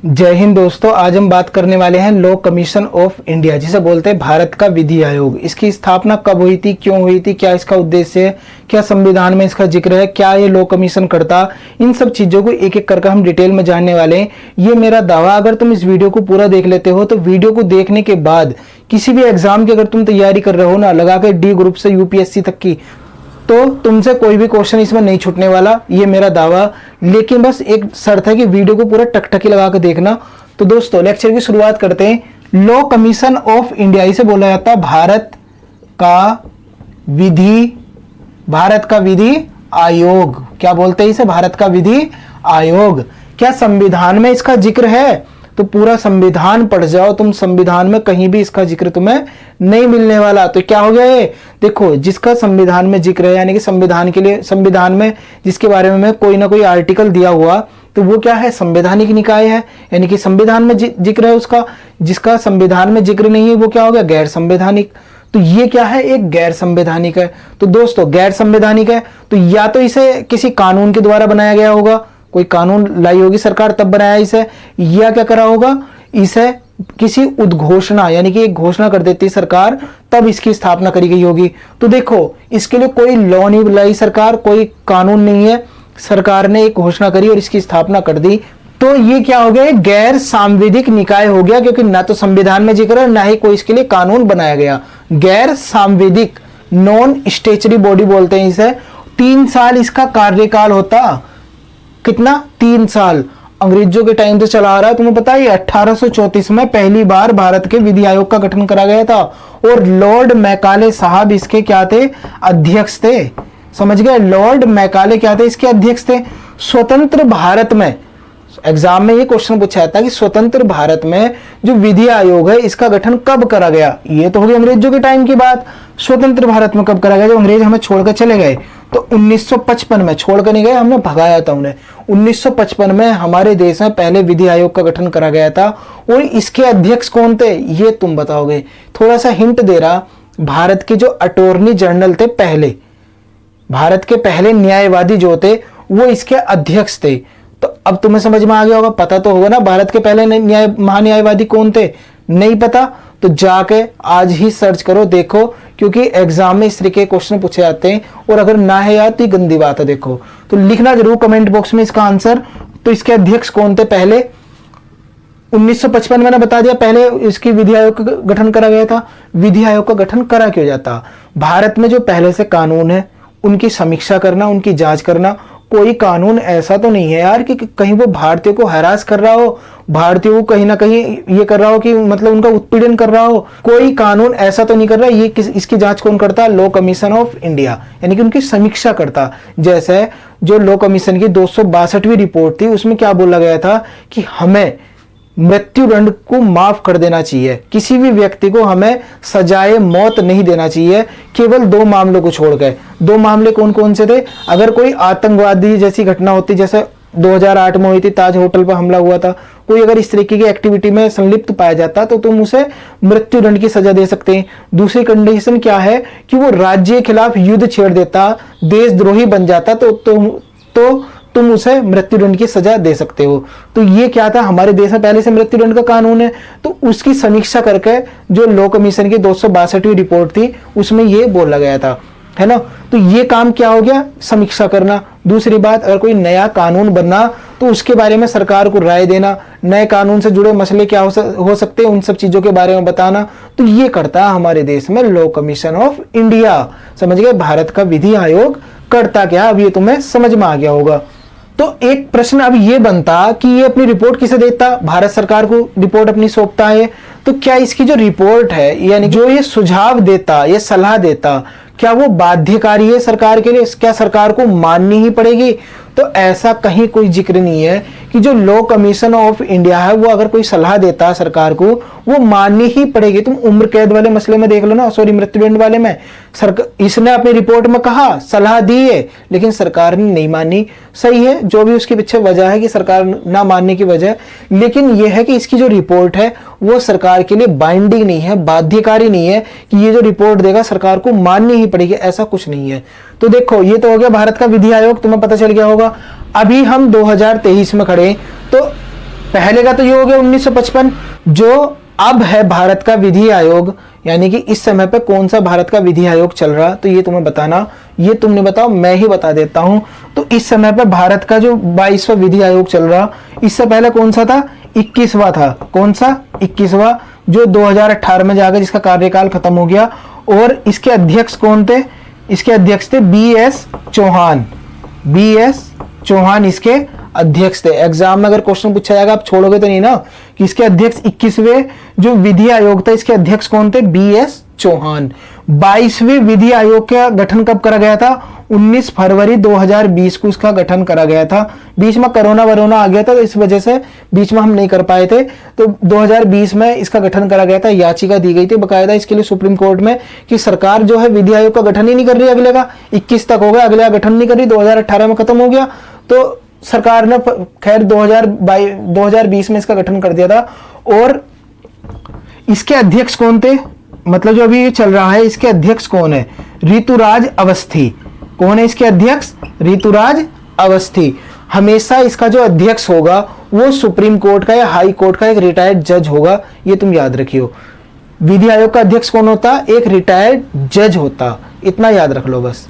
जय हिंद दोस्तों। आज हम बात करने वाले हैं लॉ कमीशन ऑफ इंडिया, जिसे बोलते हैं भारत का विधि आयोग। इसकी स्थापना कब हुई थी, क्यों हुई थी, क्या इसका उद्देश्य है, क्या संविधान में इसका जिक्र है, क्या ये लॉ कमीशन करता, इन सब चीजों को एक एक करके हम डिटेल में जानने वाले हैं। ये मेरा दावा, अगर तुम इस वीडियो को पूरा देख लेते हो तो वीडियो को देखने के बाद किसी भी एग्जाम की अगर तुम तैयारी कर रहे हो ना, लगा के डी ग्रुप से यूपीएससी तक की, तो तुमसे कोई भी क्वेश्चन इसमें नहीं छूटने वाला, ये मेरा दावा। लेकिन बस एक शर्त है कि वीडियो को पूरा टकटकी लगा के देखना। तो दोस्तों लेक्चर की शुरुआत करते हैं। लॉ कमीशन ऑफ इंडिया, इसे बोला जाता है भारत का विधि आयोग। क्या बोलते हैं इसे? भारत का विधि आयोग। क्या संविधान में इसका जिक्र है? तो पूरा संविधान पढ़ जाओ तुम, संविधान में कहीं भी इसका जिक्र तुम्हें नहीं मिलने वाला। तो क्या हो गया ये? देखो, जिसका संविधान में जिक्र है, यानी कि संविधान के लिए, संविधान में जिसके बारे में कोई ना कोई आर्टिकल दिया हुआ, तो वो क्या है? संवैधानिक निकाय है, यानी कि संविधान में जिक्र है उसका। जिसका संविधान में जिक्र नहीं है वो क्या हो गया? गैर संवैधानिक। तो ये क्या है? एक गैर संवैधानिक है। तो दोस्तों गैर संवैधानिक है तो या तो इसे किसी कानून के द्वारा बनाया गया होगा, कोई कानून लाई होगी सरकार तब बनाया इसे, या क्या करा होगा? इसे किसी उद्घोषणा, यानी कि एक घोषणा कर देती सरकार, तब इसकी स्थापना करी गई होगी। तो देखो, इसके लिए कोई लॉ नहीं लाई सरकार, कोई कानून नहीं है, सरकार ने एक घोषणा करी और इसकी स्थापना कर दी। तो ये क्या हो गया? गैर सांविधिक निकाय हो गया, क्योंकि ना तो संविधान में जिक्र है, ना ही कोई इसके लिए कानून बनाया गया। गैर सांविधिक, नॉन स्टेचुरी बॉडी बोलते हैं इसे। 3 साल इसका कार्यकाल होता। कितना? 3 साल। अंग्रेजों के टाइम से चला आ रहा है। तुम्हें पता है 1834 में पहली बार भारत के विधि आयोग का गठन करा गया था, और लॉर्ड मैकाले साहब इसके क्या थे? अध्यक्ष थे। समझ गए? लॉर्ड मैकाले क्या थे? इसके अध्यक्ष थे। स्वतंत्र भारत में एग्जाम में ये क्वेश्चन पूछा जाता है कि स्वतंत्र भारत में जो विधि आयोग है इसका गठन कब करा गया? ये तो हो गई अंग्रेजों के टाइम की बात। स्वतंत्र भारत में कब करा गया? जब अंग्रेज हमें छोड़कर चले गए। तो 1955 में, छोड़कर नहीं गए, हमने भगाया था उन्हें। 1955 में हमारे देश में पहले विधि आयोग का गठन करा गया था, और इसके अध्यक्ष कौन थे ये तुम बताओगे। थोड़ा सा हिंट दे रहा, भारत के जो अटॉर्नी जनरल थे पहले, भारत के पहले न्यायवादी जो थे वो इसके अध्यक्ष थे। तो अब तुम्हें समझ में आ गया होगा, पता तो होगा ना भारत के पहले महान्यायवादी कौन थे? नहीं पता तो जाके आज ही सर्च करो, देखो, क्योंकि एग्जाम में इस तरीके के क्वेश्चन पूछे जाते हैं, और अगर ना है याद तो गंदी बात है। देखो, तो लिखना जरूर कमेंट बॉक्स में इसका आंसर। तो इसके अध्यक्ष कौन थे पहले? 1955 मैंने बता दिया पहले इसकी विधि आयोग का गठन करा गया था। विधि आयोग का गठन करा क्यों जाता? भारत में जो पहले से कानून है उनकी समीक्षा करना, उनकी जांच करना। कोई कानून ऐसा तो नहीं है यार कि कहीं वो भारतीयों को हैरास कर रहा हो, भारतीयों को कहीं ना कहीं ये कर रहा हो कि मतलब उनका उत्पीड़न कर रहा हो। कोई कानून ऐसा तो नहीं कर रहा। ये इसकी जांच कौन करता? लॉ कमीशन ऑफ इंडिया, यानी कि उनकी समीक्षा करता। जैसे जो लॉ कमीशन की 262वीं रिपोर्ट थी, उसमें क्या बोला गया था कि हमें मृत्युदंड को माफ कर देना चाहिए, किसी भी व्यक्ति को हमें सजाए मौत नहीं देना चाहिए, केवल 2 मामलों को छोड़कर। 2 मामले कौन कौन से थे? अगर कोई आतंकवादी जैसी घटना होती, जैसे 2008 में हुई थी, ताज होटल पर हमला हुआ था, कोई अगर इस तरीके की एक्टिविटी में संलिप्त पाया जाता तो तुम उसे मृत्युदंड की सजा दे सकते हैं। दूसरी कंडीशन क्या है कि वो राज्य के खिलाफ युद्ध छेड़ देता, देशद्रोही बन जाता, तो तुम उसे मृत्युदंड की सजा दे सकते हो। तो ये क्या था? हमारे देश में पहले से मृत्युदंड का कानून है, तो उसकी समीक्षा करके जो लॉ कमीशन की 262वीं रिपोर्ट थी उसमें ये बोला गया था, है ना। तो ये काम क्या हो गया? समीक्षा करना। दूसरी बात, अगर कोई नया कानून बनना तो उसके बारे में सरकार को राय देना, नए कानून से जुड़े मसले क्या हो सकते हैं उन सब चीजों के बारे में बताना। तो ये करता है हमारे देश में लॉ कमीशन ऑफ इंडिया। समझ गए? भारत का विधि आयोग करता क्या? अब ये तुम्हें समझ में आ गया होगा। तो एक प्रश्न अब ये बनता कि ये अपनी रिपोर्ट किसे देता? भारत सरकार को रिपोर्ट अपनी सौंपता है। तो क्या इसकी जो रिपोर्ट है, यानी जो ये सुझाव देता, ये सलाह देता, क्या वो बाध्यकारी है सरकार के लिए? क्या सरकार को माननी ही पड़ेगी? तो ऐसा कहीं कोई जिक्र नहीं है कि जो लॉ कमीशन ऑफ इंडिया है वो अगर कोई सलाह देता है सरकार को, वो माननी ही पड़ेगी। तुम उम्र कैद वाले मसले में देख लो ना, सॉरी मृत्युदंड वाले में, इसने अपनी रिपोर्ट में कहा, सलाह दी है, लेकिन सरकार ने नहीं मानी। सही है, जो भी उसके पीछे वजह है कि सरकार ना मानने की वजह, लेकिन यह है कि इसकी जो रिपोर्ट है वो सरकार के लिए बाइंडिंग नहीं है, बाध्यकारी नहीं है कि ये जो रिपोर्ट देगा सरकार को माननी ही पड़ेगी, ऐसा कुछ नहीं है। तो देखो, ये तो हो गया भारत का विधि आयोग, तुम्हें पता चल गया होगा। अभी हम 2023 में खड़े, तो पहले का तो ये हो गया 1955। जो अब है भारत का विधि आयोग, यानी कि इस समय पे कौन सा भारत का विधि आयोग चल रहा, तो ये तुम्हें बताना, ये तुम नहीं बताओ, मैं ही बता देता हूं। तो इस समय पे भारत का जो 22वां विधि आयोग चल रहा, इससे पहले कौन सा था, 21वां था। कौन सा, 21वां, जो 2018 में जाकर जिसका कार्यकाल खत्म हो गया। और इसके अध्यक्ष कौन थे, इसके अध्यक्ष थे BS चौहान। BS चौहान इसके अध्यक्ष थे। एग्जाम में अगर क्वेश्चन पूछा जाएगा, आप छोड़ोगे तो नहीं ना, कि इसके अध्यक्ष 21वें जो विधि आयोग था, इसके अध्यक्ष कौन थे, BS चौहान। 22वें विधि आयोग का गठन कब करा गया था, 19 फरवरी 2020 को इसका गठन करा गया था। बीच में कोरोना वरोना आ गया था, तो इस वजह से बीच में हम नहीं कर पाए थे। तो 2020 में इसका गठन करा गया था। याचिका दी गई थी बकायदा इसके लिए सुप्रीम कोर्ट में कि सरकार जो है विधि आयोग का गठन ही नहीं कर रही, अगले का 21 तक हो गया, अगले का गठन नहीं कर रही, 2018 में खत्म हो गया। तो सरकार ने खैर 2020 में इसका गठन कर दिया था। और इसके अध्यक्ष कौन थे, मतलब जो अभी चल रहा है, इसके अध्यक्ष कौन है, ऋतुराज अवस्थी। कौन है इसके अध्यक्ष, ऋतुराज अवस्थी। हमेशा इसका जो अध्यक्ष होगा वो सुप्रीम कोर्ट का या हाई कोर्ट का एक रिटायर्ड जज होगा, ये तुम याद रखियो। विधि आयोग का अध्यक्ष कौन होता, एक रिटायर्ड जज होता, इतना याद रख लो बस।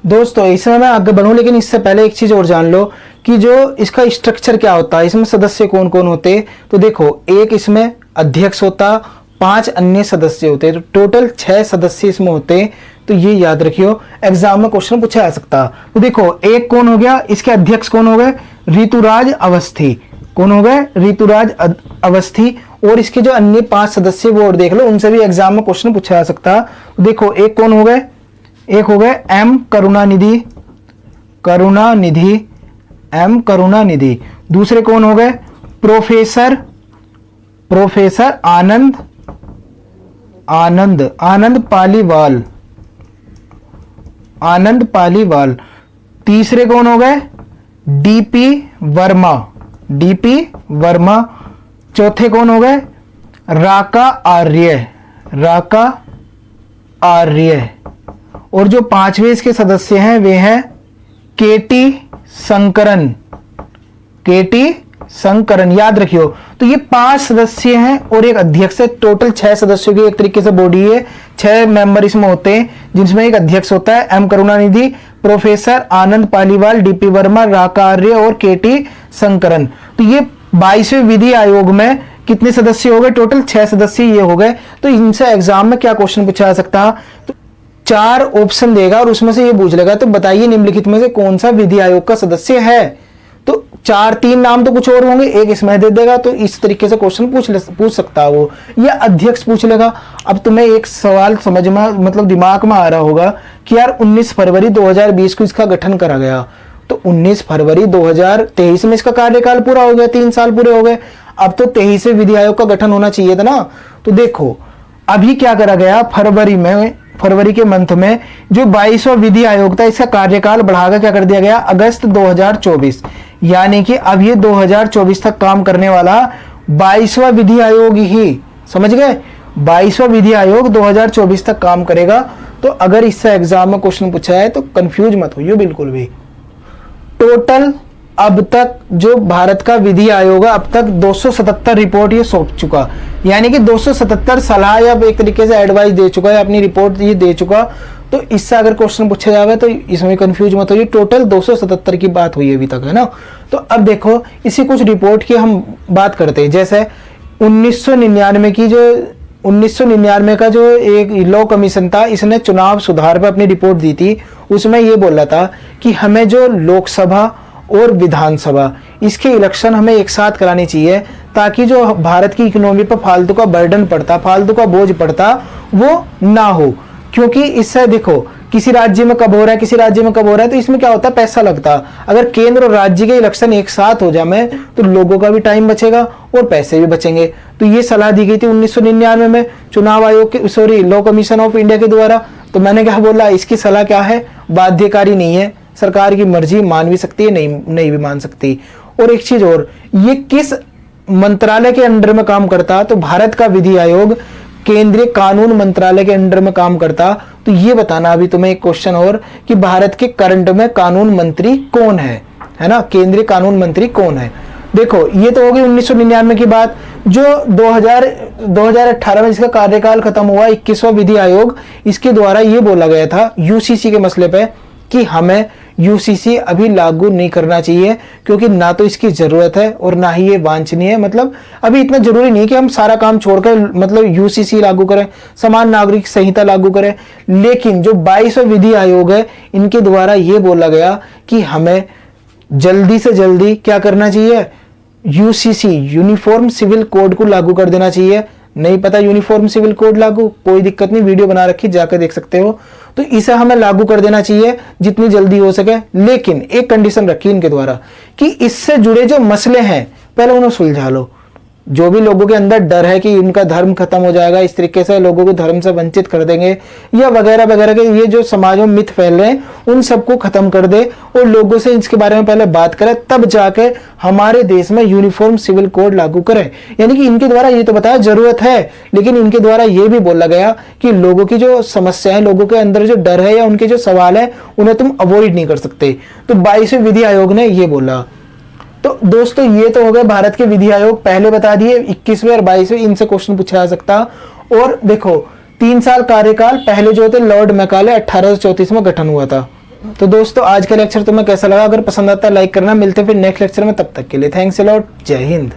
दोस्तों इसमें मैं आगे बढ़ूं, लेकिन इससे पहले एक चीज और जान लो कि जो इसका स्ट्रक्चर क्या होता है, इसमें सदस्य कौन कौन होते। तो देखो, एक इसमें अध्यक्ष होता, 5 अन्य सदस्य होते, तो टोटल 6 सदस्य इसमें होते। तो ये याद रखियो, एग्जाम में क्वेश्चन पूछा जा सकता। तो देखो, एक कौन हो गया, इसके अध्यक्ष कौन हो गए, ऋतुराज अवस्थी। कौन हो गए, ऋतुराज अवस्थी। और इसके जो अन्य 5 सदस्य वो और देख लो, उनसे भी एग्जाम में क्वेश्चन पूछा जा सकता। देखो, एक कौन हो गए, एक हो गए M करुणानिधि, M करुणानिधि। दूसरे कौन हो गए, प्रोफेसर आनंद पालीवाल। तीसरे कौन हो गए, DP वर्मा। चौथे कौन हो गए, राका आर्य। और जो 5वें इसके सदस्य हैं वे हैं KT शंकरन। याद रखियो, तो ये 5 सदस्य हैं और एक अध्यक्ष है। टोटल 6 सदस्यों की एक तरीके से बॉडी है, 6 मेंबर इसमें होते हैं, जिसमें एक अध्यक्ष होता है M करुणानिधि, प्रोफेसर आनंद पालीवाल, DP वर्मा, राका आर्य और KT शंकरन। तो ये 22वें विधि आयोग में कितने सदस्य हो गए, टोटल 6 सदस्य ये हो गए। तो इनसे एग्जाम में क्या क्वेश्चन पूछा जा सकता है, तो 4 ऑप्शन देगा और उसमें से ये पूछ लेगा, तो बताइए निम्नलिखित में से कौन सा विधि आयोग का सदस्य है। तो 3 नाम तो कुछ और होंगे, एक इसमें दे देगा। तो इस तरीके से क्वेश्चन पूछ सकता है वो, या अध्यक्ष पूछ लेगा। अब तुम्हें एक सवाल समझ में, मतलब दिमाग में आ रहा होगा कि यार 19 फरवरी 2020 को इसका गठन करा गया, तो 19 फरवरी 2023 में इसका कार्यकाल पूरा हो गया, 3 साल पूरे हो गए। अब तो 23वें विधि आयोग का गठन होना चाहिए था ना। तो देखो, अभी क्या करा गया, फरवरी के मंथ में जो 22वां विधि आयोग था, इसका कार्यकाल बढ़ाकर क्या कर दिया गया, अगस्त 2024। यानी कि अब ये 2024 तक काम करने वाला 22वां विधि आयोग ही, समझ गए, 22वां विधि आयोग 2024 तक काम करेगा। तो अगर इससे एग्जाम में क्वेश्चन पूछा है तो कंफ्यूज मत होइए बिल्कुल भी। टोटल अब तक जो भारत का विधि आयोग है, अब तक 277 रिपोर्ट ये सौंप चुका, यानी कि 277 सलाह या एक तरीके से एडवाइस दे चुका है, अपनी रिपोर्ट ये दे चुका। तो इससे अगर क्वेश्चन पूछा जाएगा तो इसमें कंफ्यूज मत होइए, टोटल 277 की बात हुई अभी तक, है ना। तो अब देखो, इसी कुछ रिपोर्ट की हम बात करते हैं। जैसे 1999 का जो एक लॉ कमीशन था, इसने चुनाव सुधार पर अपनी रिपोर्ट दी थी। उसमें ये बोला था कि हमें जो लोकसभा और विधानसभा, इसके इलेक्शन हमें एक साथ करानी चाहिए, ताकि जो भारत की इकोनॉमी पर फालतू का बर्डन पड़ता, फालतू का बोझ पड़ता, वो ना हो। क्योंकि इससे देखो, किसी राज्य में कब हो रहा है, किसी राज्य में कब हो रहा है, तो इसमें क्या होता है, पैसा लगता। अगर केंद्र और राज्य के इलेक्शन एक साथ हो जाए तो लोगों का भी टाइम बचेगा और पैसे भी बचेंगे। तो ये सलाह दी गई थी 1999 में चुनाव आयोग के लॉ कमीशन ऑफ इंडिया के द्वारा। तो मैंने क्या बोला, इसकी सलाह क्या है, बाध्यकारी नहीं है, सरकार की मर्जी, मान भी सकती है, नहीं भी मान सकती। और एक चीज और, ये किस मंत्रालय के अंडर में काम करता, तो भारत का विधि आयोग केंद्रीय कानून मंत्रालय के अंडर में काम करता। तो ये बताना अभी तुम्हें एक क्वेश्चन और, कि भारत के करंट में कानून मंत्री कौन है ना, केंद्रीय कानून मंत्री कौन है। देखो ये तो होगी 1999 की बात। जो 2018 में इसका कार्यकाल खत्म हुआ 21वां विधि आयोग, इसके द्वारा ये बोला गया था यूसीसी के मसले पे कि हमें यूसीसी अभी लागू नहीं करना चाहिए, क्योंकि ना तो इसकी जरूरत है और ना ही ये वांछनीय है। मतलब अभी इतना जरूरी नहीं कि हम सारा काम छोड़कर मतलब यूसीसी लागू करें, समान नागरिक संहिता लागू करें। लेकिन जो 22वां विधि आयोग है, इनके द्वारा ये बोला गया कि हमें जल्दी से जल्दी क्या करना चाहिए, यूसीसी यूनिफॉर्म सिविल कोड को लागू कर देना चाहिए। नहीं पता यूनिफॉर्म सिविल कोड लागू, कोई दिक्कत नहीं, वीडियो बना रखी जाकर देख सकते हो। तो इसे हमें लागू कर देना चाहिए जितनी जल्दी हो सके। लेकिन एक कंडीशन रखी इनके द्वारा कि इससे जुड़े जो मसले हैं पहले उन्हें सुलझा लो। जो भी लोगों के अंदर डर है कि उनका धर्म खत्म हो जाएगा, इस तरीके से लोगों को धर्म से वंचित कर देंगे या वगैरह वगैरह के ये जो समाज में मिथ फैल रहे हैं, उन सबको खत्म कर दे और लोगों से इसके बारे में पहले बात करें, तब जाके हमारे देश में यूनिफॉर्म सिविल कोड लागू करें। यानी कि इनके द्वारा ये तो बताया जरूरत है, लेकिन इनके द्वारा ये भी बोला गया कि लोगों की जो समस्याएं, लोगों के अंदर जो डर है या उनके जो सवाल है, उन्हें तुम अवॉइड नहीं कर सकते। तो 22वें विधि आयोग ने ये बोला। तो दोस्तों ये तो हो गए भारत के विधि आयोग, पहले बता दिए 21वें और 22वें, इनसे क्वेश्चन पूछा जा सकता। और देखो 3 साल कार्यकाल, पहले जो थे लॉर्ड मैकाले 1834 में गठन हुआ था। तो दोस्तों आज का लेक्चर तुम्हें कैसा लगा? अगर पसंद आता है लाइक करना। मिलते फिर नेक्स्ट लेक्चर में, तब तक के लिए थैंक्स अ लॉट, जय हिंद।